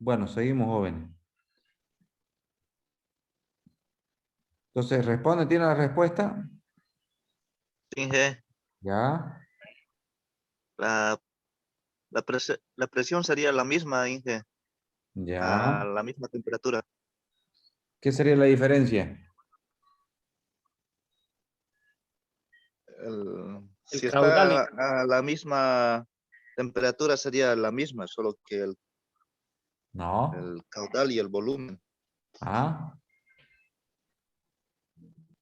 Bueno, seguimos jóvenes. Entonces, responde, ¿tiene la respuesta? Inge, Ya, la, la presión sería la misma, Inge, ya. a la misma temperatura. ¿Qué sería la diferencia? El Si caudal, está a la misma temperatura sería la misma, solo que No. el caudal y el volumen. Ah,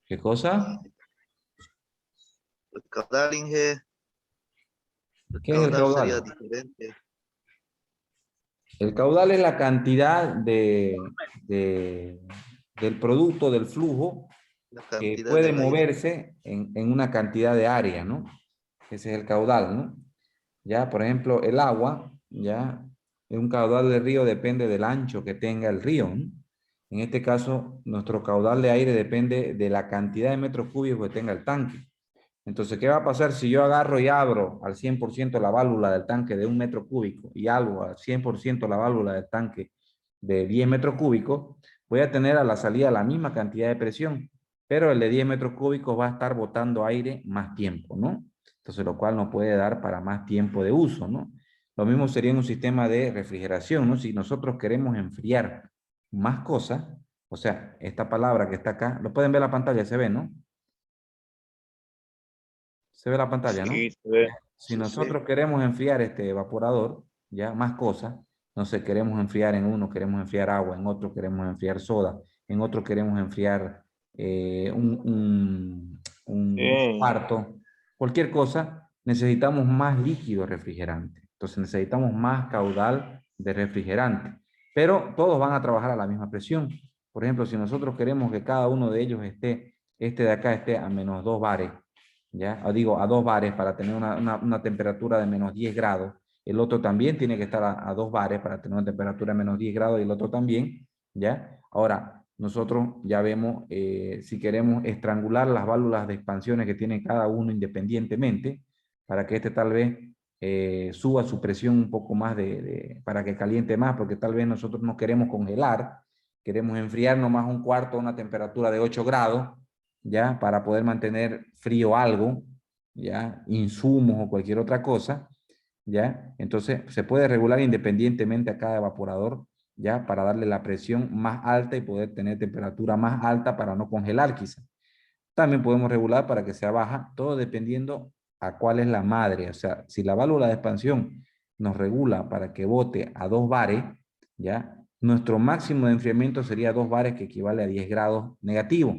¿qué cosa? El caudal, Inge, el ¿Qué es el caudal sería caudal? diferente. El caudal es la cantidad del producto, del flujo, La que cantidad puede del aire. moverse en una cantidad de área, ¿no? Ese es el caudal, ¿no? Ya, por ejemplo, el agua, ya, un caudal del río depende del ancho que tenga el río, ¿no? En este caso, nuestro caudal de aire depende de la cantidad de metros cúbicos que tenga el tanque. Entonces, ¿qué va a pasar si yo agarro y abro al 100% la válvula del tanque de 1 metro cúbico y abro al 100% la válvula del tanque de 10 metros cúbicos? Voy a tener a la salida la misma cantidad de presión, pero el de 10 metros cúbicos va a estar botando aire más tiempo, ¿no? Entonces, lo cual nos puede dar para más tiempo de uso, ¿no? Lo mismo sería en un sistema de refrigeración, ¿no? Si nosotros queremos enfriar más cosas, o sea, esta palabra que está acá, lo pueden ver en la pantalla, se ve, ¿no? Se ve la pantalla, ¿no? sí, se ve. Si Sí, sí. nosotros queremos enfriar este evaporador, ya más cosas, no sé, queremos enfriar en uno, queremos enfriar agua, en otro queremos enfriar soda, en otro queremos enfriar un Sí. cuarto, cualquier cosa, necesitamos más líquido refrigerante. Entonces necesitamos más caudal de refrigerante. Pero todos van a trabajar a la misma presión. Por ejemplo, si nosotros queremos que cada uno de ellos esté, este de acá esté a -2 bares, ¿ya? O digo, a 2 bares para tener una temperatura de -10 grados. El otro también tiene que estar a 2 bares para tener una temperatura de -10 grados y el otro también, ¿ya? Ahora, nosotros ya vemos si queremos estrangular las válvulas de expansiones que tiene cada uno independientemente, para que este tal vez suba su presión un poco más para que caliente más, porque tal vez nosotros no queremos congelar, queremos enfriar nomás un cuarto a una temperatura de 8 grados, ¿ya? Para poder mantener frío algo, ¿ya? Insumos o cualquier otra cosa, ¿ya? Entonces, se puede regular independientemente a cada evaporador, ¿ya? Para darle la presión más alta y poder tener temperatura más alta para no congelar quizá. También podemos regular para que sea baja, todo dependiendo a cuál es la madre. O sea, si la válvula de expansión nos regula para que bote a 2 bares, ¿ya? Nuestro máximo de enfriamiento sería 2 bares, que equivale a 10 grados negativo.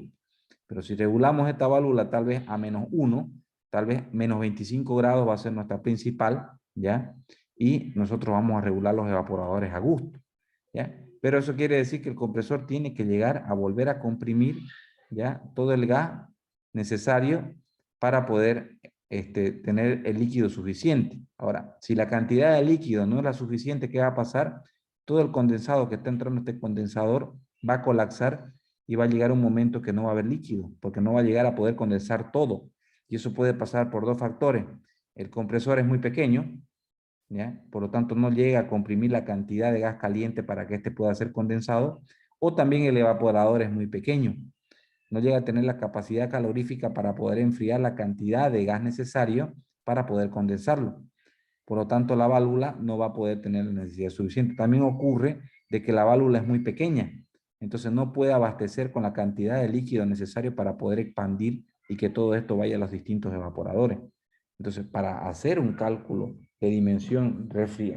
Pero si regulamos esta válvula tal vez a -1, tal vez -25 grados va a ser nuestra principal, ¿ya? Y nosotros vamos a regular los evaporadores a gusto, ¿ya? Pero eso quiere decir que el compresor tiene que llegar a volver a comprimir, ¿ya? Todo el gas necesario para poder tener el líquido suficiente. Ahora, si la cantidad de líquido no es la suficiente, ¿qué va a pasar? Todo el condensado que está entrando a este condensador va a colapsar y va a llegar un momento que no va a haber líquido, porque no va a llegar a poder condensar todo. Y eso puede pasar por dos factores. El compresor es muy pequeño, ¿ya? Por lo tanto, no llega a comprimir la cantidad de gas caliente para que este pueda ser condensado, o también el evaporador es muy pequeño. No llega a tener la capacidad calorífica para poder enfriar la cantidad de gas necesario para poder condensarlo. Por lo tanto, la válvula no va a poder tener la necesidad suficiente. También ocurre de que la válvula es muy pequeña, entonces no puede abastecer con la cantidad de líquido necesario para poder expandir y que todo esto vaya a los distintos evaporadores. Entonces, para hacer un cálculo de dimensión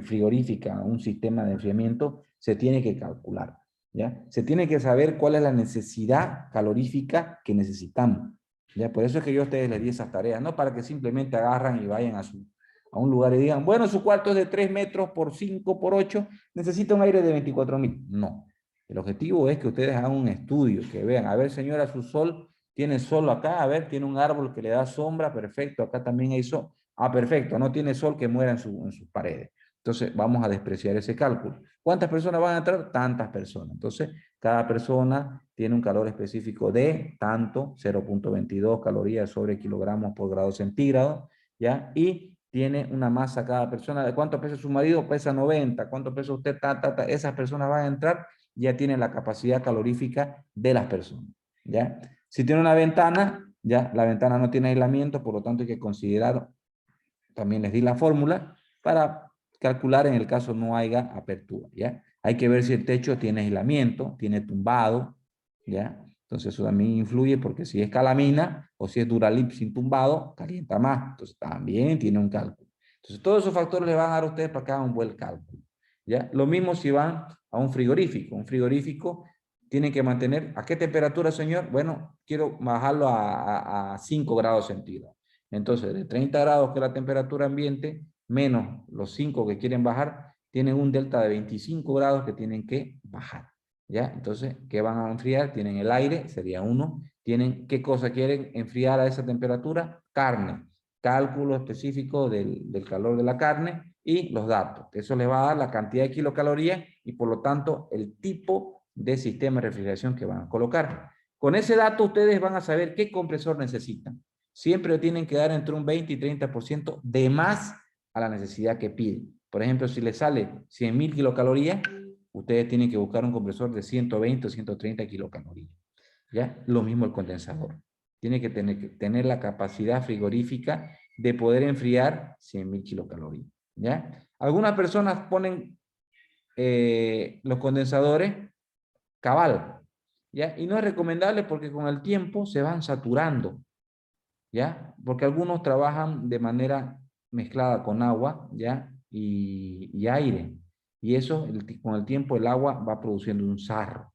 frigorífica a un sistema de enfriamiento, se tiene que calcular, ¿ya? Se tiene que saber cuál es la necesidad calorífica que necesitamos, ¿ya? Por eso es que yo a ustedes les di esas tareas, no para que simplemente agarran y vayan a un lugar y digan, bueno, su cuarto es de 3 metros por 5 por 8, necesita un aire de 24.000. No. El objetivo es que ustedes hagan un estudio, que vean, a ver, señora, su sol tiene sol acá, a ver, tiene un árbol que le da sombra, perfecto, acá también hay sol. Ah, perfecto, no tiene sol que muera en sus paredes. Entonces, vamos a despreciar ese cálculo. ¿Cuántas personas van a entrar? Tantas personas. Entonces, cada persona tiene un calor específico de tanto, 0.22 calorías sobre kilogramos por grado centígrado, ¿ya? Y tiene una masa cada persona. ¿De cuánto pesa su marido? Pesa 90. ¿Cuánto pesa usted? Esas personas van a entrar, ya tienen la capacidad calorífica de las personas. ¿Ya? Si tiene una ventana, ya la ventana no tiene aislamiento, por lo tanto hay que considerar, también les di la fórmula, para calcular en el caso no haya apertura. ¿Ya? Hay que ver si el techo tiene aislamiento, tiene tumbado, ¿ya? Entonces eso también influye porque si es calamina o si es Duralip sin tumbado, calienta más. Entonces también tiene un cálculo. Entonces todos esos factores les van a dar a ustedes para que hagan un buen cálculo. ¿Ya? Lo mismo si van a un frigorífico. Un frigorífico tiene que mantener, ¿a qué temperatura, señor? Bueno, quiero bajarlo a 5 grados centígrados. Entonces, de 30 grados, que es la temperatura ambiente, menos los 5 que quieren bajar, tienen un delta de 25 grados que tienen que bajar. ¿Ya? Entonces, ¿qué van a enfriar? Tienen el aire, sería 1. Tienen, ¿qué cosa quieren enfriar a esa temperatura? Carne. Cálculo específico del calor de la carne y los datos. Eso les va a dar la cantidad de kilocalorías y por lo tanto el tipo de sistema de refrigeración que van a colocar. Con ese dato ustedes van a saber qué compresor necesitan. Siempre tienen que dar entre un 20 y 30% de más a la necesidad que piden. Por ejemplo, si les sale 100.000 kilocalorías, ustedes tienen que buscar un compresor de 120 o 130 kilocalorías. ¿Ya? Lo mismo el condensador. Tiene que tener la capacidad frigorífica de poder enfriar 100.000 kilocalorías. ¿Ya? Algunas personas ponen los condensadores cabal, ¿ya? Y no es recomendable porque con el tiempo se van saturando, ¿ya? Porque algunos trabajan de manera mezclada con agua, ¿ya? Y aire. Y eso, con el tiempo, el agua va produciendo un sarro,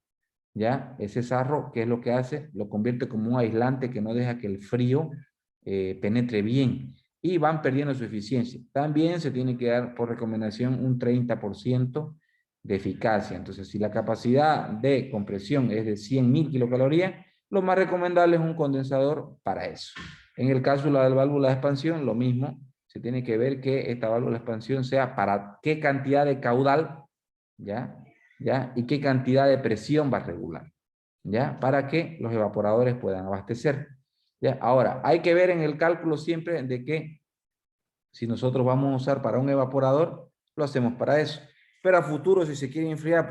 ¿ya? Ese sarro, ¿qué es lo que hace? Lo convierte como un aislante que no deja que el frío penetre bien y van perdiendo su eficiencia. También se tiene que dar por recomendación un 30% de eficacia. Entonces, si la capacidad de compresión es de 100.000 kilocalorías, lo más recomendable es un condensador para eso. En el caso de la válvula de expansión, lo mismo. Se tiene que ver que esta válvula de expansión sea para qué cantidad de caudal, ¿ya? ¿Ya? Y qué cantidad de presión va a regular, ¿ya? Para que los evaporadores puedan abastecer, ¿ya? Ahora, hay que ver en el cálculo siempre de que si nosotros vamos a usar para un evaporador, lo hacemos para eso. Pero a futuro, si se quiere enfriar,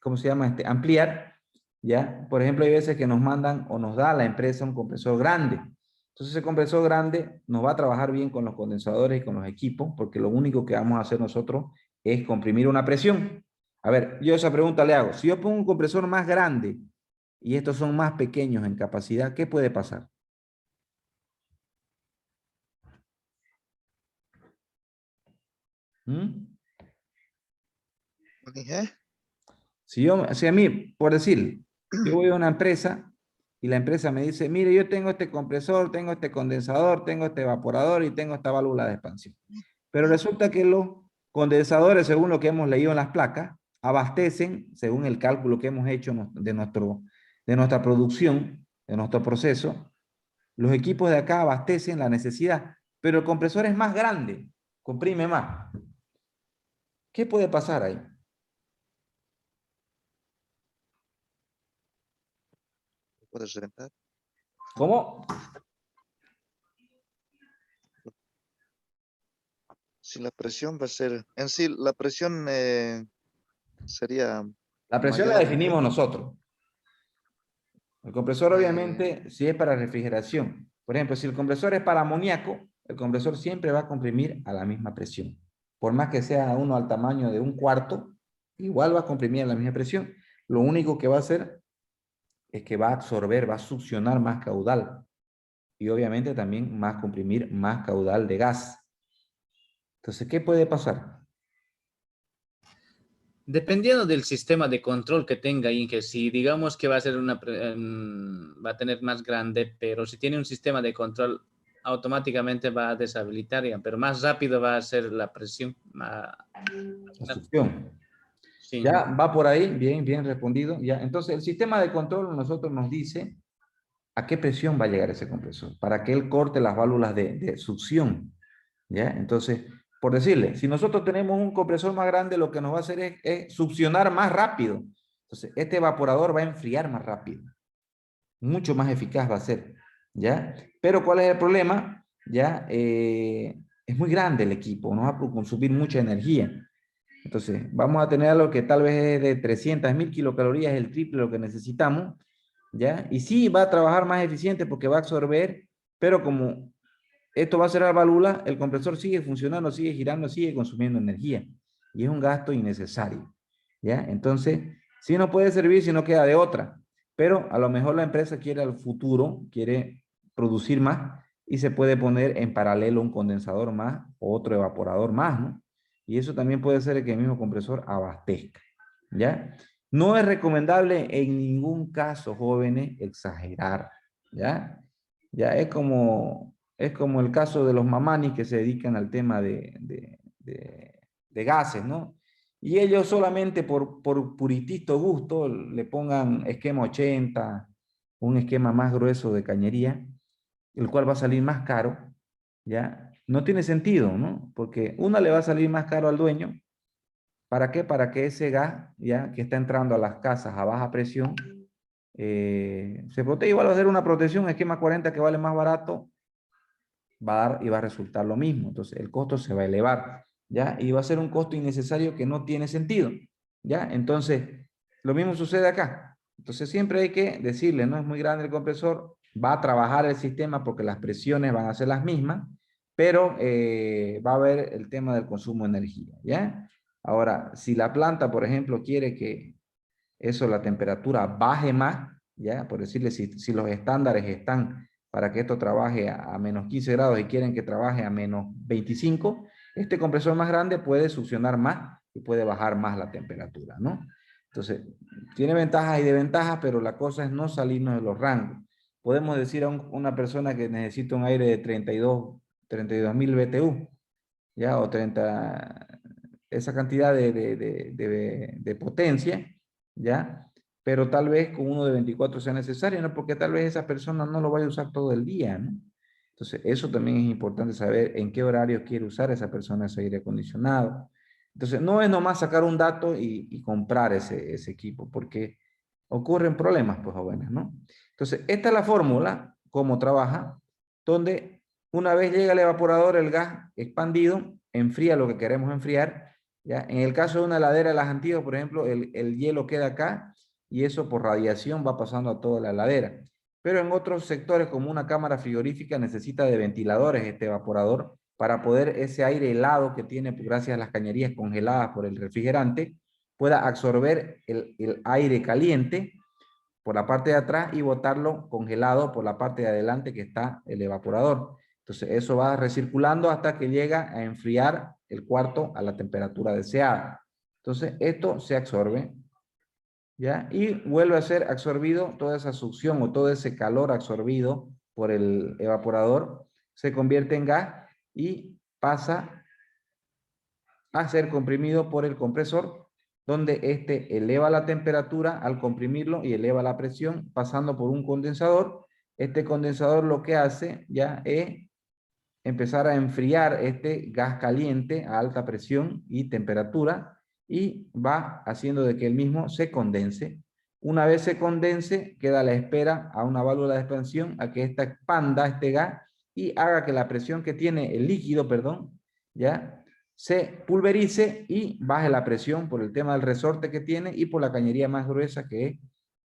¿cómo se llama? Ampliar, ¿ya? Por ejemplo, hay veces que nos mandan o nos da la empresa un compresor grande. Entonces, ese compresor grande nos va a trabajar bien con los condensadores y con los equipos, porque lo único que vamos a hacer nosotros es comprimir una presión. A ver, yo esa pregunta le hago. Si yo pongo un compresor más grande y estos son más pequeños en capacidad, ¿qué puede pasar? ¿Mm? ¿Eh? Si a mí, por decir, yo voy a una empresa y la empresa me dice, mire, yo tengo este compresor, tengo este condensador, tengo este evaporador y tengo esta válvula de expansión. Pero resulta que los condensadores, según lo que hemos leído en las placas, abastecen, según el cálculo que hemos hecho de nuestra producción, de nuestro proceso, los equipos de acá abastecen la necesidad, pero el compresor es más grande, comprime más. ¿Qué puede pasar ahí? ¿Puedes reventar? ¿Cómo? Si la presión va a ser, en sí, la presión sería La presión la mayor, ¿o qué? definimos nosotros. El compresor, Eh, obviamente, si es para refrigeración. Por ejemplo, si el compresor es para amoníaco, el compresor siempre va a comprimir a la misma presión. Por más que sea uno al tamaño de un cuarto, igual va a comprimir a la misma presión. Lo único que va a hacer es que va a absorber, va a succionar más caudal. Y obviamente también más comprimir más caudal de gas. Entonces, ¿qué puede pasar? Dependiendo del sistema de control que tenga y que si digamos que va a ser va a tener más grande, pero si tiene un sistema de control automáticamente va a deshabilitar, ya, pero más rápido va a ser la presión. La succión. Sí. Ya va por ahí, bien, bien respondido. Ya, entonces el sistema de control nosotros nos dice a qué presión va a llegar ese compresor para que él corte las válvulas de succión. ¿Ya? Entonces, por decirle, si nosotros tenemos un compresor más grande, lo que nos va a hacer es succionar más rápido. Entonces, este evaporador va a enfriar más rápido. Mucho más eficaz va a ser. ¿Ya? Pero ¿cuál es el problema? ya es muy grande el equipo, nos va a consumir mucha energía. Entonces, vamos a tener algo que tal vez es de 300.000 kilocalorías, el triple de lo que necesitamos, ¿ya? Y sí, va a trabajar más eficiente porque va a absorber, pero como esto va a cerrar válvula, el compresor sigue funcionando, sigue girando, sigue consumiendo energía. Y es un gasto innecesario, ¿ya? Entonces, sí nos puede servir si no queda de otra, pero a lo mejor la empresa quiere al futuro, quiere producir más y se puede poner en paralelo un condensador más o otro evaporador más, ¿no? Y eso también puede ser que el mismo compresor abastezca, ¿ya? No es recomendable en ningún caso, jóvenes, exagerar, ¿ya? Ya es como el caso de los mamanis que se dedican al tema de gases, ¿no? Y ellos solamente por puritito gusto le pongan esquema 80, un esquema más grueso de cañería, el cual va a salir más caro, ¿ya? No tiene sentido, ¿no? Porque una le va a salir más caro al dueño. ¿Para qué? Para que ese gas, ya que está entrando a las casas a baja presión, se protege. Igual va a ser una protección, esquema 40 que vale más barato, va a dar y va a resultar lo mismo. Entonces, el costo se va a elevar, ¿ya? Y va a ser un costo innecesario que no tiene sentido, ¿ya? Entonces, lo mismo sucede acá. Entonces, siempre hay que decirle, no es muy grande el compresor, va a trabajar el sistema porque las presiones van a ser las mismas, pero va a haber el tema del consumo de energía, ¿ya? Ahora, si la planta, por ejemplo, quiere que eso, la temperatura baje más, ¿ya? Por decirle, si los estándares están para que esto trabaje a menos 15 grados y quieren que trabaje a menos 25, este compresor más grande puede succionar más y puede bajar más la temperatura, ¿no? Entonces, tiene ventajas y desventajas, pero la cosa es no salirnos de los rangos. Podemos decir a una persona que necesita un aire de 32.000 BTU, ¿ya? O 30, esa cantidad de potencia, ¿ya? Pero tal vez con uno de 24 sea necesario, ¿no? Porque tal vez esa persona no lo vaya a usar todo el día, ¿no? Entonces, eso también es importante saber en qué horario quiere usar esa persona ese aire acondicionado. Entonces, no es nomás sacar un dato y comprar ese equipo, porque ocurren problemas, pues, jóvenes, ¿no? Entonces, esta es la fórmula, cómo trabaja, donde una vez llega el evaporador, el gas expandido, enfría lo que queremos enfriar, ¿ya? En el caso de una heladera de las antiguas, por ejemplo, el hielo queda acá y eso por radiación va pasando a toda la heladera. Pero en otros sectores, como una cámara frigorífica, necesita de ventiladores este evaporador para poder ese aire helado que tiene gracias a las cañerías congeladas por el refrigerante, pueda absorber el aire caliente por la parte de atrás y botarlo congelado por la parte de adelante que está el evaporador. Entonces eso va recirculando hasta que llega a enfriar el cuarto a la temperatura deseada. Entonces esto se absorbe, ¿ya? Y vuelve a ser absorbido, toda esa succión o todo ese calor absorbido por el evaporador se convierte en gas y pasa a ser comprimido por el compresor, donde este eleva la temperatura al comprimirlo y eleva la presión pasando por un condensador. Este condensador lo que hace ya es empezar a enfriar este gas caliente a alta presión y temperatura y va haciendo de que el mismo se condense. Una vez se condense, queda a la espera a una válvula de expansión a que ésta expanda este gas y haga que la presión que tiene el líquido, perdón, ya se pulverice y baje la presión por el tema del resorte que tiene y por la cañería más gruesa que es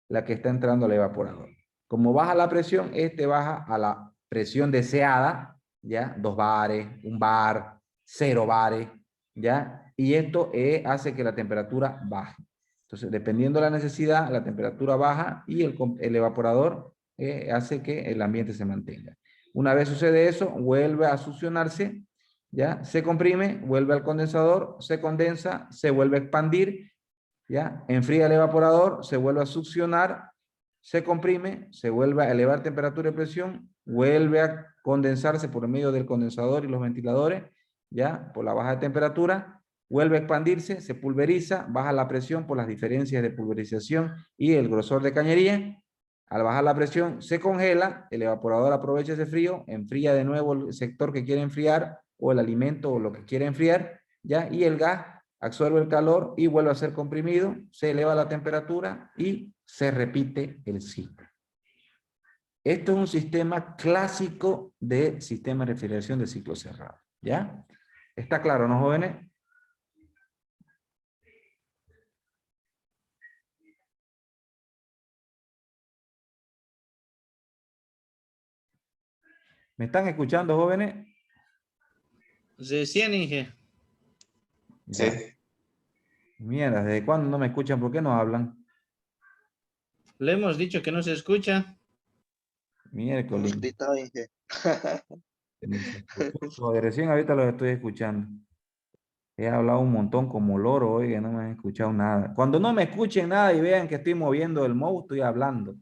la que está entrando al evaporador. Como baja la presión, este baja a la presión deseada, ¿ya? 2 bares, 1 bar, 0 bares, ¿ya? Y esto hace que la temperatura baje. Entonces, dependiendo de la necesidad, la temperatura baja y el evaporador hace que el ambiente se mantenga. Una vez sucede eso, vuelve a succionarse, ¿ya? Se comprime, vuelve al condensador, se condensa, se vuelve a expandir, ¿ya? Enfría el evaporador, se vuelve a succionar, se comprime, se vuelve a elevar temperatura y presión, vuelve a condensarse por medio del condensador y los ventiladores, ¿ya? Por la baja de temperatura, vuelve a expandirse, se pulveriza, baja la presión por las diferencias de pulverización y el grosor de cañería. Al bajar la presión, se congela, el evaporador aprovecha ese frío, enfría de nuevo el sector que quiere enfriar o el alimento o lo que quiere enfriar, ¿ya? Y el gas absorbe el calor y vuelve a ser comprimido, se eleva la temperatura y se repite el ciclo. Esto es un sistema clásico de sistema de refrigeración de ciclo cerrado. ¿Ya? ¿Está claro, no, jóvenes? ¿Me están escuchando, jóvenes? Recién, Inge. Ya. Mierda, ¿desde cuándo no me escuchan? ¿Por qué no hablan? Le hemos dicho que no se escucha. Miércoles. Hemos gritado, Inge. Ni se escuchó. Joder, recién ahorita los estoy escuchando. He hablado un montón como loro hoy que no me han escuchado nada. Cuando no me escuchen nada y vean que estoy moviendo el mouse, estoy hablando.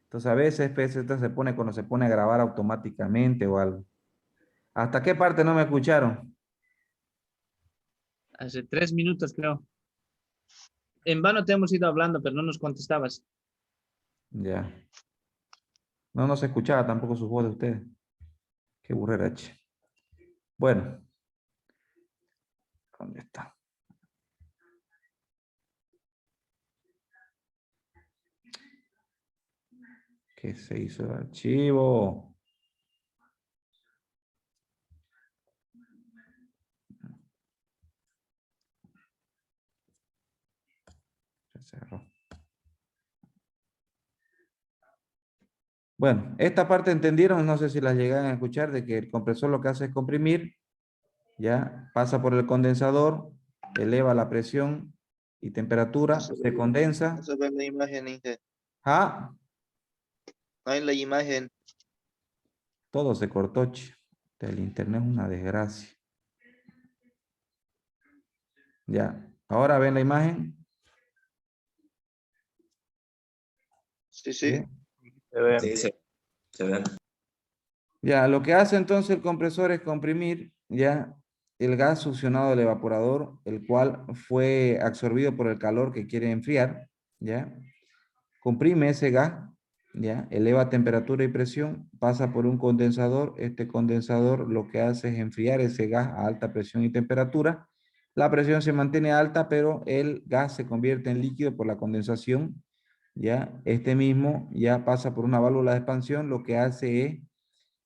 Entonces a veces esto se pone cuando se pone a grabar automáticamente o algo. ¿Hasta qué parte no me escucharon? Hace 3 minutos, creo. En vano te hemos ido hablando, pero no nos contestabas. Ya. No se escuchaba tampoco su voz de ustedes. Qué burrera, che. Bueno. ¿Dónde está? ¿Qué se hizo el archivo? Se cerró. Bueno, esta parte entendieron, no sé si la llegan a escuchar, de que el compresor lo que hace es comprimir, ya pasa por el condensador, eleva la presión y temperatura, se condensa. No se ve la imagen, Inge. Ah, No hay la imagen. todo se cortó, che. El internet es una desgracia. Ya, ahora ven la imagen. Sí, ¿Sí? sí. Se ve. Sí, se ve. Ya, lo que hace entonces el compresor es comprimir ya el gas succionado del evaporador, el cual fue absorbido por el calor que quiere enfriar, ya. Comprime ese gas, ya, eleva temperatura y presión, pasa por un condensador. Este condensador lo que hace es enfriar ese gas a alta presión y temperatura. La presión se mantiene alta, pero el gas se convierte en líquido por la condensación, ya. Este mismo ya pasa por una válvula de expansión, lo que hace es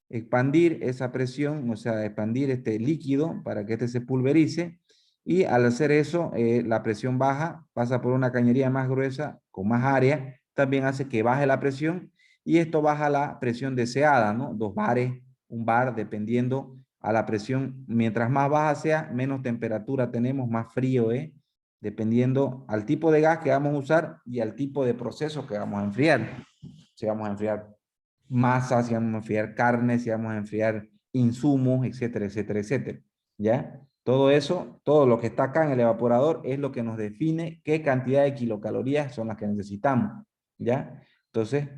expandir esa presión, o sea, expandir este líquido para que este se pulverice, y al hacer eso, la presión baja, pasa por una cañería más gruesa, con más área, también hace que baje la presión, y esto baja la presión deseada, ¿no? 2 bares, 1 bar, dependiendo a la presión. Mientras más baja sea, menos temperatura tenemos, más frío es, dependiendo al tipo de gas que vamos a usar y al tipo de proceso que vamos a enfriar. Si vamos a enfriar masa, si vamos a enfriar carne, si vamos a enfriar insumos, etcétera, etcétera, etcétera. ¿Ya? Todo eso, todo lo que está acá en el evaporador es lo que nos define qué cantidad de kilocalorías son las que necesitamos. ¿Ya? Entonces,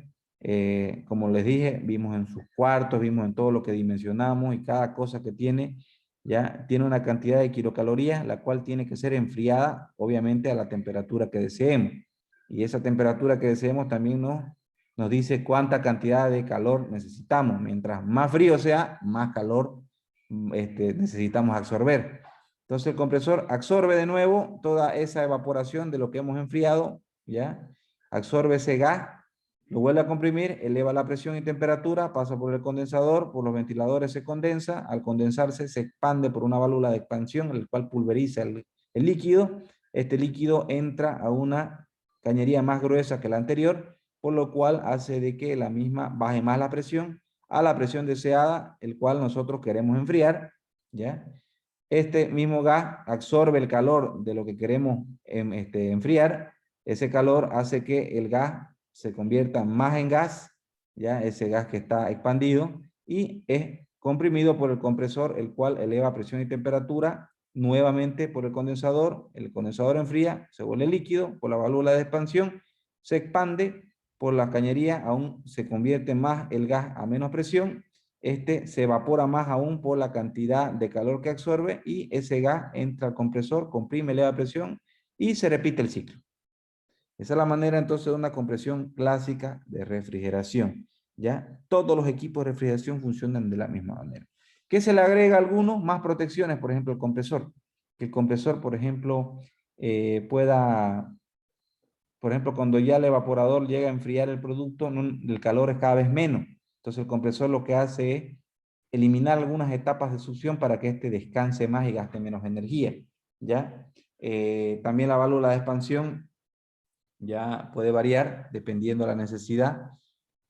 como les dije, vimos en sus cuartos, vimos en todo lo que dimensionamos y cada cosa que tiene, ya tiene una cantidad de kilocalorías, la cual tiene que ser enfriada, obviamente, a la temperatura que deseemos. Y esa temperatura que deseemos también nos dice cuánta cantidad de calor necesitamos. Mientras más frío sea, más calor necesitamos absorber. Entonces el compresor absorbe de nuevo toda esa evaporación de lo que hemos enfriado, ¿ya? Absorbe ese gas, lo vuelve a comprimir, eleva la presión y temperatura, pasa por el condensador, por los ventiladores se condensa, al condensarse se expande por una válvula de expansión, el cual pulveriza el líquido. Este líquido entra a una cañería más gruesa que la anterior, por lo cual hace de que la misma baje más la presión a la presión deseada, el cual nosotros queremos enfriar, ¿ya? Este mismo gas absorbe el calor de lo que queremos enfriar. Ese calor hace que el gas se convierta más en gas, ¿ya? Ese gas que está expandido, y es comprimido por el compresor, el cual eleva presión y temperatura nuevamente por el condensador enfría, se vuelve líquido por la válvula de expansión, se expande por la cañería, aún se convierte más el gas a menos presión, se evapora más aún por la cantidad de calor que absorbe, y ese gas entra al compresor, comprime, eleva presión y se repite el ciclo. Esa es la manera entonces de una compresión clásica de refrigeración. ¿Ya? Todos los equipos de refrigeración funcionan de la misma manera. ¿Qué se le agrega a algunos? Más protecciones, por ejemplo, el compresor. Que el compresor, por ejemplo, pueda, por ejemplo, cuando ya el evaporador llega a enfriar el producto, el calor es cada vez menos. Entonces el compresor lo que hace es eliminar algunas etapas de succión para que éste descanse más y gaste menos energía, ¿ya? También la válvula de expansión ya puede variar dependiendo de la necesidad,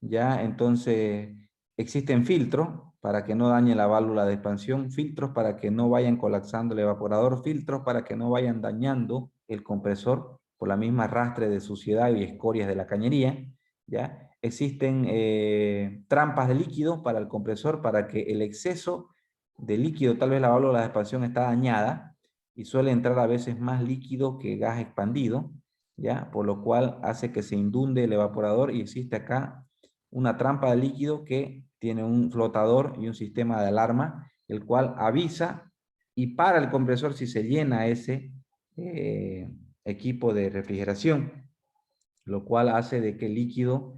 ¿ya? Entonces existen filtros para que no dañe la válvula de expansión, filtros para que no vayan colapsando el evaporador, filtros para que no vayan dañando el compresor por la misma arrastre de suciedad y escorias de la cañería, ¿ya? Existen trampas de líquido para el compresor para que el exceso de líquido, tal vez la válvula de expansión está dañada y suele entrar a veces más líquido que gas expandido, ¿ya? Por lo cual hace que se inunde el evaporador y existe acá una trampa de líquido que tiene un flotador y un sistema de alarma, el cual avisa y para el compresor si se llena ese equipo de refrigeración, lo cual hace de que el líquido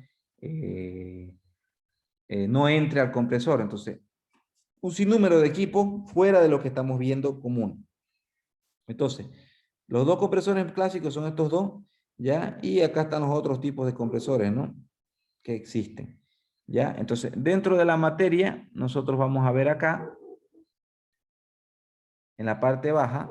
no entre al compresor. Entonces, un sinnúmero de equipos fuera de lo que estamos viendo común. Entonces, los dos compresores clásicos son estos dos, ¿ya? Y acá están los otros tipos de compresores, ¿no? Que existen, ¿ya? Entonces, dentro de la materia, nosotros vamos a ver acá, en la parte baja,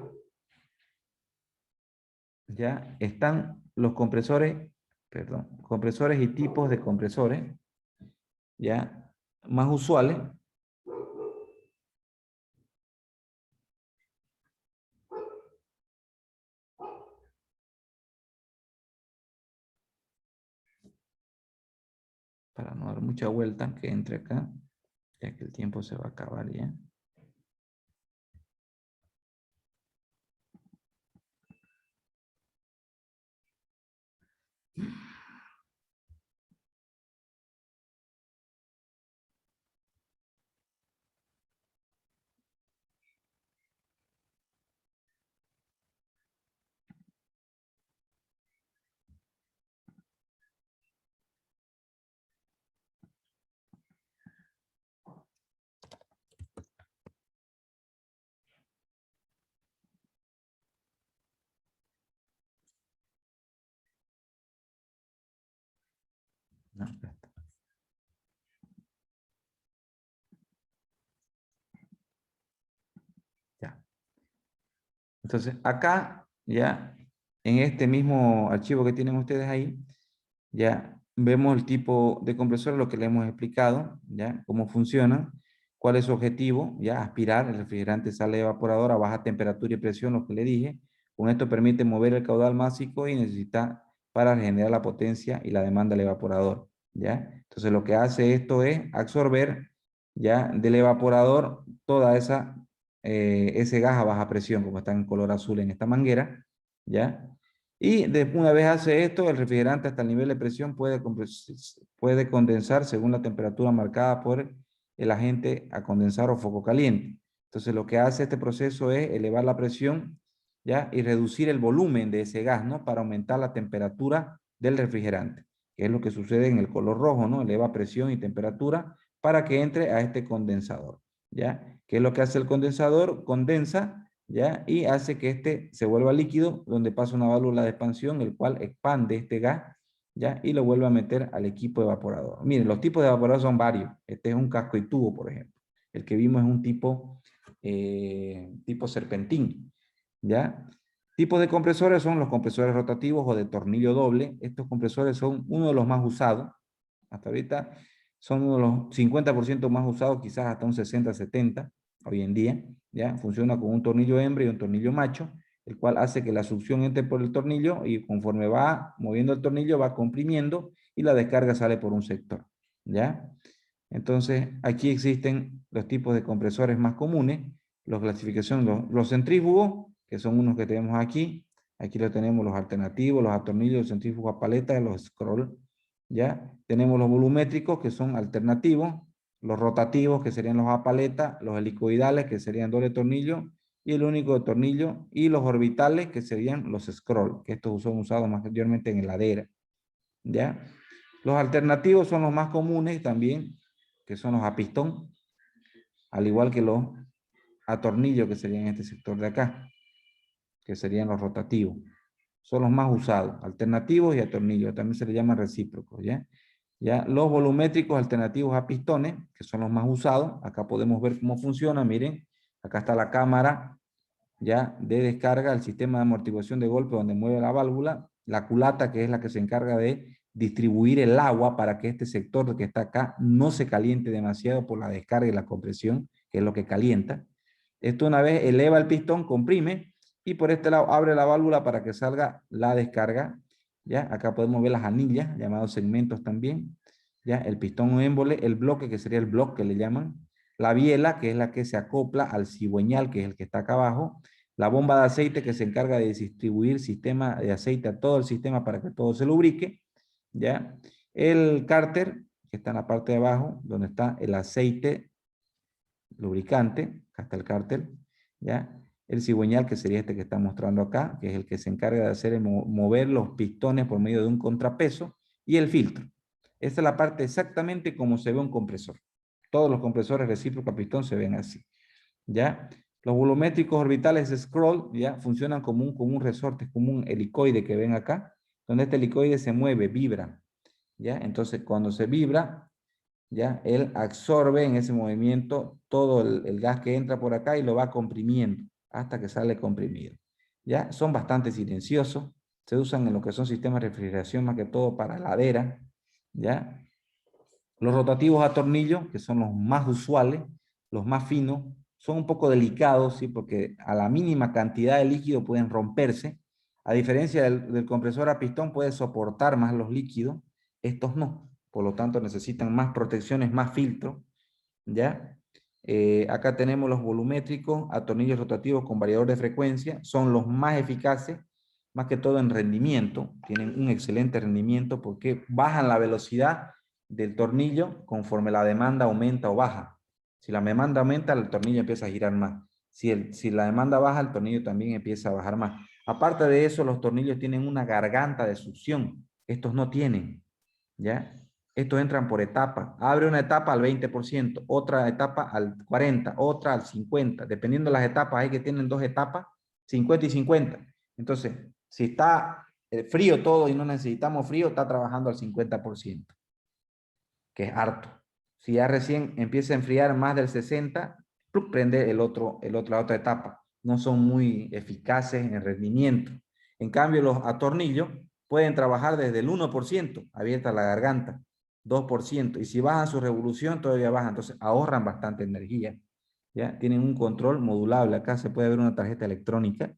¿ya? Están los compresores, perdón, compresores y tipos de compresores, ¿ya? Más usuales. Para no dar mucha vuelta, que entre acá, ya que el tiempo se va a acabar ya. No, ya está. Ya. Entonces, acá, ya, en este mismo archivo que tienen ustedes ahí, ya vemos el tipo de compresor, lo que le hemos explicado, ya, cómo funciona, cuál es su objetivo, ya, aspirar, el refrigerante sale evaporador a baja temperatura y presión, lo que le dije. Con esto permite mover el caudal másico y necesita para generar la potencia y la demanda del evaporador, ya. Entonces, lo que hace esto es absorber, ya, del evaporador toda ese gas a baja presión, como está en color azul en esta manguera, ¿ya? Y una vez hace esto, el refrigerante hasta el nivel de presión puede condensar según la temperatura marcada por el agente a condensar o foco caliente. Entonces, lo que hace este proceso es elevar la presión, ¿ya? Y reducir el volumen de ese gas, ¿no? Para aumentar la temperatura del refrigerante, que es lo que sucede en el color rojo, ¿no? Eleva presión y temperatura para que entre a este condensador, ¿ya? ¿Qué es lo que hace el condensador? Condensa, ¿ya? Y hace que este se vuelva líquido, donde pasa una válvula de expansión, el cual expande este gas, ¿ya? Y lo vuelve a meter al equipo evaporador. Miren, los tipos de evaporador son varios. Este es un casco y tubo, por ejemplo. El que vimos es un tipo serpentín, ¿ya? Tipos de compresores son los compresores rotativos o de tornillo doble. Estos compresores son uno de los más usados. Hasta ahorita son uno de los 50% más usados, quizás hasta un 60-70 hoy en día. ¿Ya? Funciona con un tornillo hembra y un tornillo macho, el cual hace que la succión entre por el tornillo y conforme va moviendo el tornillo va comprimiendo y la descarga sale por un sector. ¿Ya? Entonces, aquí existen los tipos de compresores más comunes, los clasificación, los centrífugos, que son unos que tenemos aquí. Aquí lo tenemos los alternativos, los atornillos, los centrífugos a paleta, los scroll. ¿Ya? Tenemos los volumétricos, que son alternativos, los rotativos, que serían los a paleta, los helicoidales, que serían doble tornillo, y el único de tornillo, y los orbitales, que serían los scroll, que estos son usados mayormente en heladera. ¿Ya? Los alternativos son los más comunes también, que son los a pistón, al igual que los a tornillo, que serían en este sector de acá, que serían los rotativos. Son los más usados, alternativos y a tornillo, también se le llaman recíprocos, ¿ya? ¿Ya? Los volumétricos alternativos a pistones, que son los más usados. Acá podemos ver cómo funciona. Miren, acá está la cámara ya de descarga, el sistema de amortiguación de golpe donde mueve la válvula, la culata que es la que se encarga de distribuir el agua para que este sector que está acá no se caliente demasiado por la descarga y la compresión, que es lo que calienta. Esto una vez eleva el pistón, comprime, y por este lado abre la válvula para que salga la descarga. ¿Ya? Acá podemos ver las anillas, llamados segmentos también. ¿Ya? El pistón émbole, el bloque, que sería el bloque que le llaman. La biela, que es la que se acopla al cigüeñal, que es el que está acá abajo. La bomba de aceite, que se encarga de distribuir sistema de aceite a todo el sistema para que todo se lubrique. ¿Ya? El cárter, que está en la parte de abajo, donde está el aceite lubricante, acá está el cárter. ¿Ya? El cigüeñal, que sería este que está mostrando acá, que es el que se encarga de hacer mover los pistones por medio de un contrapeso, y el filtro. Esta es la parte exactamente como se ve un compresor. Todos los compresores recíprocos a pistón se ven así. ¿Ya? Los volumétricos orbitales scroll, ¿ya? Funcionan como un resorte, como un helicoide que ven acá, donde este helicoide se mueve, vibra. ¿Ya? Entonces, cuando se vibra, ¿ya? Él absorbe en ese movimiento todo el gas que entra por acá y lo va comprimiendo hasta que sale comprimido. ¿Ya? Son bastante silenciosos, se usan en lo que son sistemas de refrigeración más que todo para heladera. ¿Ya? Los rotativos a tornillo, que son los más usuales, los más finos, son un poco delicados, ¿sí? Porque a la mínima cantidad de líquido pueden romperse. A diferencia del compresor a pistón, puede soportar más los líquidos, estos no. Por lo tanto, necesitan más protecciones, más filtro. ¿Ya? Acá tenemos los volumétricos a tornillos rotativos con variador de frecuencia. Son los más eficaces, más que todo en rendimiento. Tienen un excelente rendimiento porque bajan la velocidad del tornillo conforme la demanda aumenta o baja. Si la demanda aumenta, el tornillo empieza a girar más. Si la demanda baja, el tornillo también empieza a bajar más. Aparte de eso, los tornillos tienen una garganta de succión. Estos no tienen. ¿Ya? Estos entran por etapas. Abre una etapa al 20%, otra etapa al 40%, otra al 50%. Dependiendo de las etapas, hay que tienen dos etapas, 50 y 50. Entonces, si está frío todo y no necesitamos frío, está trabajando al 50%, que es harto. Si ya recién empieza a enfriar más del 60%, prende la otra etapa. No son muy eficaces en el rendimiento. En cambio, los atornillos pueden trabajar desde el 1%, abierta la garganta, 2%. Y si bajan su revolución, todavía bajan. Entonces, ahorran bastante energía. ¿Ya? Tienen un control modulable. Acá se puede ver una tarjeta electrónica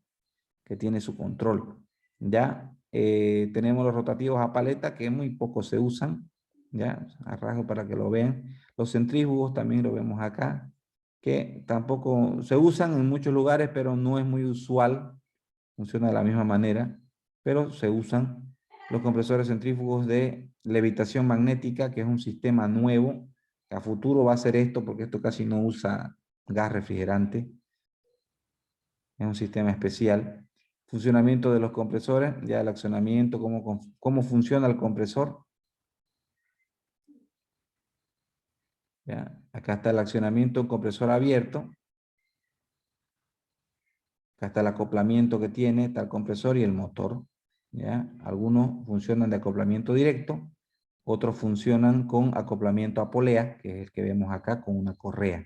que tiene su control. ¿Ya? Tenemos los rotativos a paleta, que muy poco se usan. ¿Ya? A rasgo para que lo vean. Los centrífugos también lo vemos acá, que tampoco se usan en muchos lugares, pero no es muy usual. Funciona de la misma manera, pero se usan los compresores centrífugos de levitación magnética, que es un sistema nuevo. A futuro va a ser esto, porque esto casi no usa gas refrigerante. Es un sistema especial. Funcionamiento de los compresores, ya el accionamiento, cómo funciona el compresor. ¿Ya? Acá está el accionamiento, un compresor abierto. Acá está el acoplamiento que tiene, está el compresor y el motor. ¿Ya? Algunos funcionan de acoplamiento directo, otros funcionan con acoplamiento a polea, que es el que vemos acá con una correa.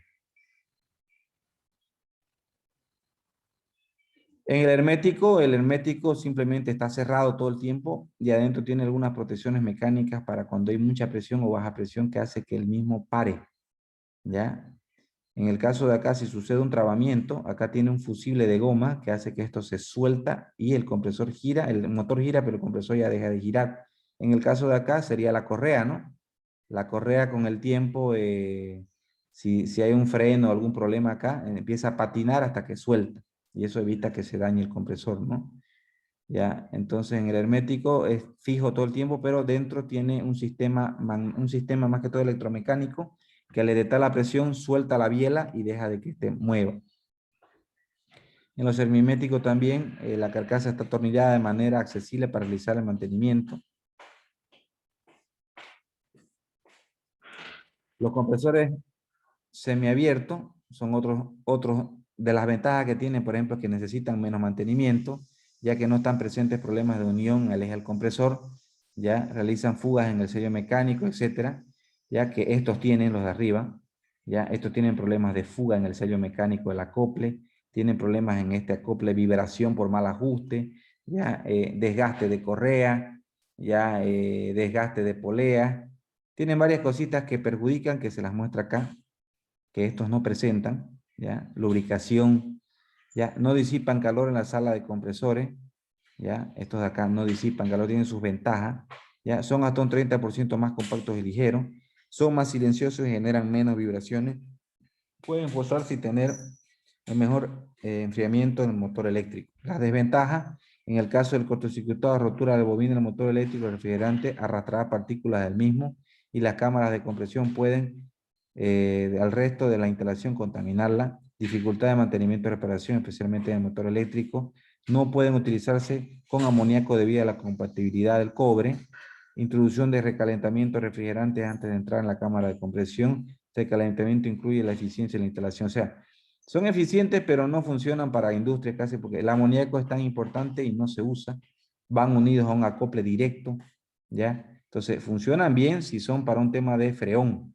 En el hermético simplemente está cerrado todo el tiempo y adentro tiene algunas protecciones mecánicas para cuando hay mucha presión o baja presión que hace que el mismo pare. ¿Ya? En el caso de acá, si sucede un trabamiento, acá tiene un fusible de goma que hace que esto se suelta y el compresor gira, el motor gira, pero el compresor ya deja de girar. En el caso de acá sería la correa, ¿no? La correa con el tiempo, si hay un freno o algún problema acá, empieza a patinar hasta que suelta. Y eso evita que se dañe el compresor, ¿no? Ya, entonces en el hermético es fijo todo el tiempo, pero dentro tiene un sistema más que todo electromecánico que le detecta la presión, suelta la biela y deja de que se mueva. En los herméticos también la carcasa está atornillada de manera accesible para realizar el mantenimiento. Los compresores semiabiertos son otros de las ventajas que tienen, por ejemplo, que necesitan menos mantenimiento, ya que no están presentes problemas de unión al eje del compresor. ya realizan fugas en el sello mecánico, etcétera, ya que estos tienen, los de arriba, ya estos tienen problemas de fuga en el sello mecánico del acople, tienen problemas en este acople, vibración por mal ajuste, ya desgaste de correa, ya desgaste de polea, tienen varias cositas que perjudican, que se las muestra acá, que estos no presentan, ya lubricación, ya no disipan calor en la sala de compresores, ya estos de acá no disipan calor, tienen sus ventajas, ya son hasta un 30% más compactos y ligeros, son más silenciosos y generan menos vibraciones, pueden forzarse y tener el mejor enfriamiento en el motor eléctrico. Las desventajas, en el caso del cortocircuitado, rotura de bobina del motor eléctrico, el refrigerante arrastrará partículas del mismo y las cámaras de compresión pueden al resto de la instalación contaminarla, dificultad de mantenimiento y reparación, especialmente en el motor eléctrico, no pueden utilizarse con amoníaco debido a la compatibilidad del cobre, introducción de recalentamiento de refrigerantes antes de entrar en la cámara de compresión, el calentamiento incluye la eficiencia de la instalación, o sea, son eficientes pero no funcionan para industrias casi porque el amoníaco es tan importante y no se usa, van unidos a un acople directo, ¿ya? Entonces funcionan bien si son para un tema de freón,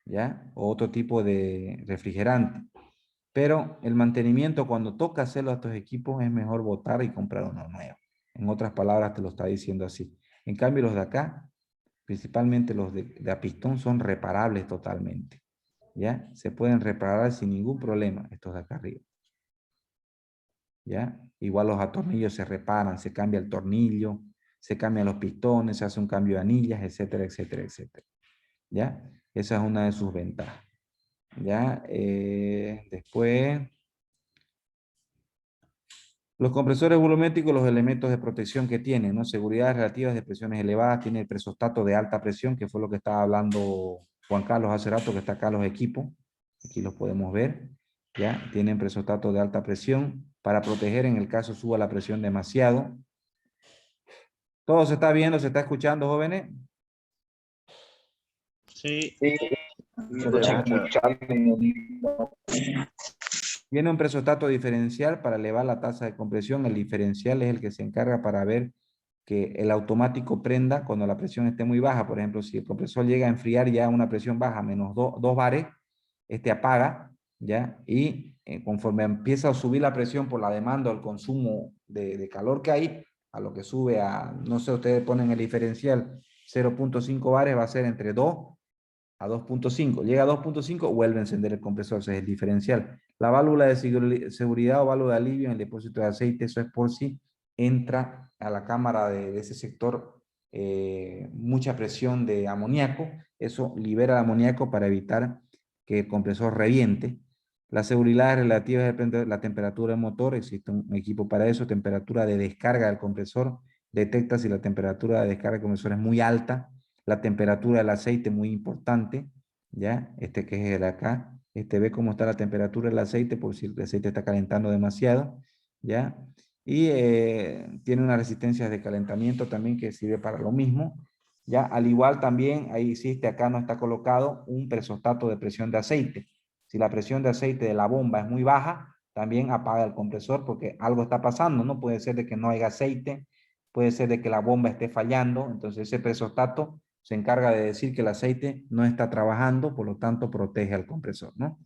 ¿ya? O otro tipo de refrigerante. Pero el mantenimiento, cuando toca hacerlo a estos equipos, es mejor botar y comprar uno nuevo. En otras palabras, te lo está diciendo así. En cambio, los de acá, principalmente los de a pistón, son reparables totalmente. ¿Ya? Se pueden reparar sin ningún problema, estos de acá arriba. ¿Ya? Igual los atornillos se reparan, se cambia el tornillo, se cambian los pistones, se hace un cambio de anillas, etcétera, etcétera, etcétera. ¿Ya? Esa es una de sus ventajas. ¿Ya? Después, los compresores volumétricos, los elementos de protección que tienen, ¿no? Seguridad relativas de presiones elevadas, tiene el presostato de alta presión, que fue lo que estaba hablando Juan Carlos hace rato, que está acá los equipos. Aquí los podemos ver. ¿Ya? Tienen presostato de alta presión para proteger en el caso suba la presión demasiado. ¿Todo se está viendo, se está escuchando, jóvenes? Sí. Viene un presostato diferencial para elevar la tasa de compresión. El diferencial es el que se encarga para ver que el automático prenda cuando la presión esté muy baja. Por ejemplo, si el compresor llega a enfriar ya a una presión baja, menos 2 bares, este apaga, ¿ya? Y conforme empieza a subir la presión por la demanda o el consumo de calor que hay, a lo que sube a, no sé, ustedes ponen el diferencial 0.5 bares, va a ser entre 2 a 2.5. Llega a 2.5, vuelve a encender el compresor, ese es el diferencial. La válvula de seguridad o válvula de alivio en el depósito de aceite, eso es por si entra a la cámara de ese sector mucha presión de amoníaco, eso libera el amoníaco para evitar que el compresor reviente. La seguridad relativa depende de la temperatura del motor, existe un equipo para eso, temperatura de descarga del compresor, detecta si la temperatura de descarga del compresor es muy alta, la temperatura del aceite muy importante, ¿ya? Este que es el acá, ve cómo está la temperatura del aceite por si el aceite está calentando demasiado, ¿ya? Y tiene una resistencia de calentamiento también que sirve para lo mismo, ¿ya? Al igual también, ahí existe, acá no está colocado, un presostato de presión de aceite. Si la presión de aceite de la bomba es muy baja, también apaga el compresor porque algo está pasando, ¿no? Puede ser de que no haya aceite, puede ser de que la bomba esté fallando, entonces ese presostato se encarga de decir que el aceite no está trabajando, por lo tanto protege al compresor, ¿no?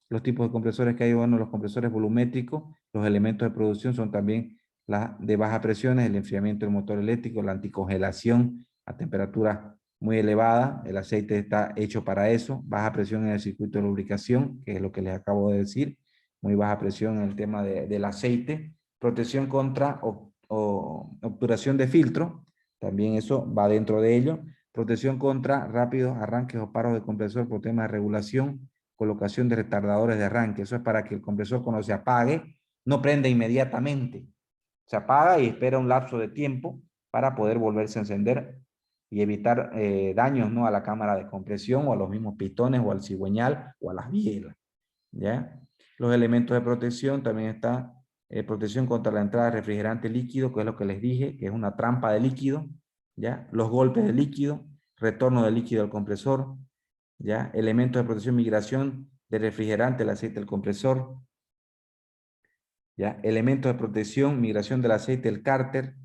Los tipos de compresores que hay, bueno, los compresores volumétricos, los elementos de producción son también las de baja presión, el enfriamiento del motor eléctrico, la anticongelación a temperatura muy elevada, el aceite está hecho para eso, baja presión en el circuito de lubricación, que es lo que les acabo de decir, muy baja presión en el tema del aceite, protección contra obturación de filtro, también eso va dentro de ello, protección contra rápidos arranques o paros de compresor por temas de regulación, colocación de retardadores de arranque. Eso es para que el compresor cuando se apague no prenda inmediatamente. Se apaga y espera un lapso de tiempo para poder volverse a encender y evitar daños, ¿no? A la cámara de compresión o a los mismos pistones o al cigüeñal o a las bielas. ¿Ya? Los elementos de protección también está protección contra la entrada de refrigerante líquido, que es lo que les dije, que es una trampa de líquido, ¿ya? Los golpes de líquido, retorno de líquido al compresor, ¿ya? Elementos de protección, migración de refrigerante al aceite del compresor, ¿ya? Elementos de protección, migración del aceite del cárter,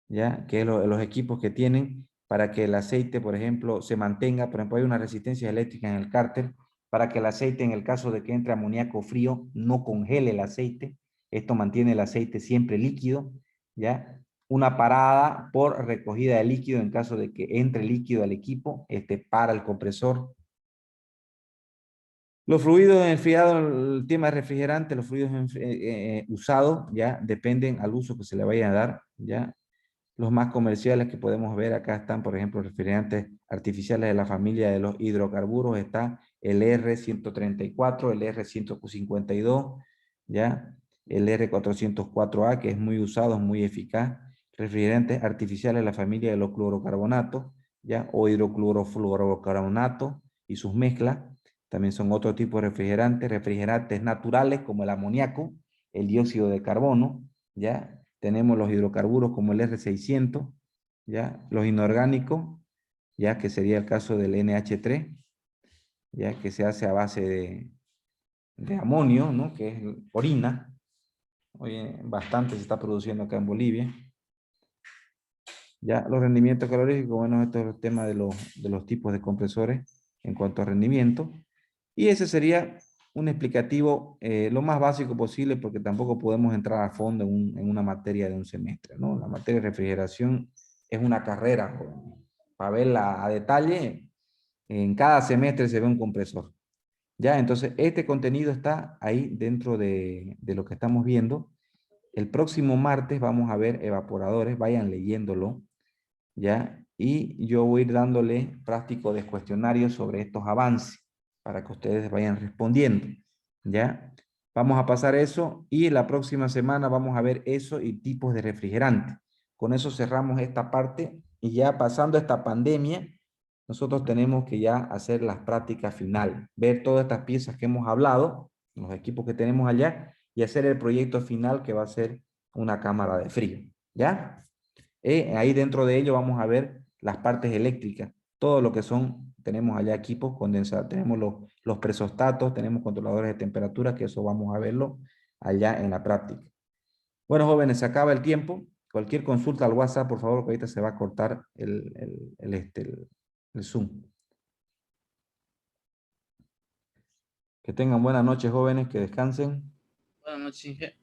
¿ya? Que es los equipos que tienen para que el aceite, por ejemplo, se mantenga. Por ejemplo, hay una resistencia eléctrica en el cárter para que el aceite, en el caso de que entre amoníaco frío, no congele el aceite. Esto mantiene el aceite siempre líquido, ¿ya? Una parada por recogida de líquido en caso de que entre líquido al equipo, para el compresor. Los fluidos enfriados, el tema de refrigerante, los fluidos usados, ya dependen al uso que se le vaya a dar, ya. Los más comerciales que podemos ver acá están, por ejemplo, refrigerantes artificiales de la familia de los hidrocarburos. Está el R134, el R152, ¿ya? El R404A, que es muy usado, muy eficaz. Refrigerantes artificiales de la familia de los clorocarbonatos, ¿ya? O hidroclorofluorocarbonatos y sus mezclas. También son otro tipo de refrigerantes. Refrigerantes naturales como el amoníaco, el dióxido de carbono, ¿ya? Tenemos los hidrocarburos como el R600, ¿ya? Los inorgánicos, ya que sería el caso del NH3, ya que se hace a base de amonio, ¿no? Que es orina. Oye, bastante se está produciendo acá en Bolivia. Ya los rendimientos caloríficos, bueno, esto es el tema de los tipos de compresores en cuanto a rendimiento. Y ese sería un explicativo lo más básico posible, porque tampoco podemos entrar a fondo en una materia de un semestre, ¿no? La materia de refrigeración es una carrera, joven. Para verla a detalle, en cada semestre se ve un compresor. Ya, entonces este contenido está ahí dentro de lo que estamos viendo. El próximo martes vamos a ver evaporadores, vayan leyéndolo, ¿ya? Y yo voy a ir dándole práctico de cuestionarios sobre estos avances para que ustedes vayan respondiendo, ¿ya? Vamos a pasar eso y la próxima semana vamos a ver eso y tipos de refrigerante. Con eso cerramos esta parte y ya pasando esta pandemia, nosotros tenemos que ya hacer las prácticas finales, ver todas estas piezas que hemos hablado, los equipos que tenemos allá y hacer el proyecto final que va a ser una cámara de frío, ¿ya? Ahí dentro de ello vamos a ver las partes eléctricas, todo lo que son, tenemos allá equipos condensadores, tenemos los presostatos, tenemos controladores de temperatura, que eso vamos a verlo allá en la práctica. Bueno, jóvenes, se acaba el tiempo. Cualquier consulta al WhatsApp, por favor, que ahorita se va a cortar el Zoom. Que tengan buenas noches, jóvenes, que descansen. Buenas noches, Inge.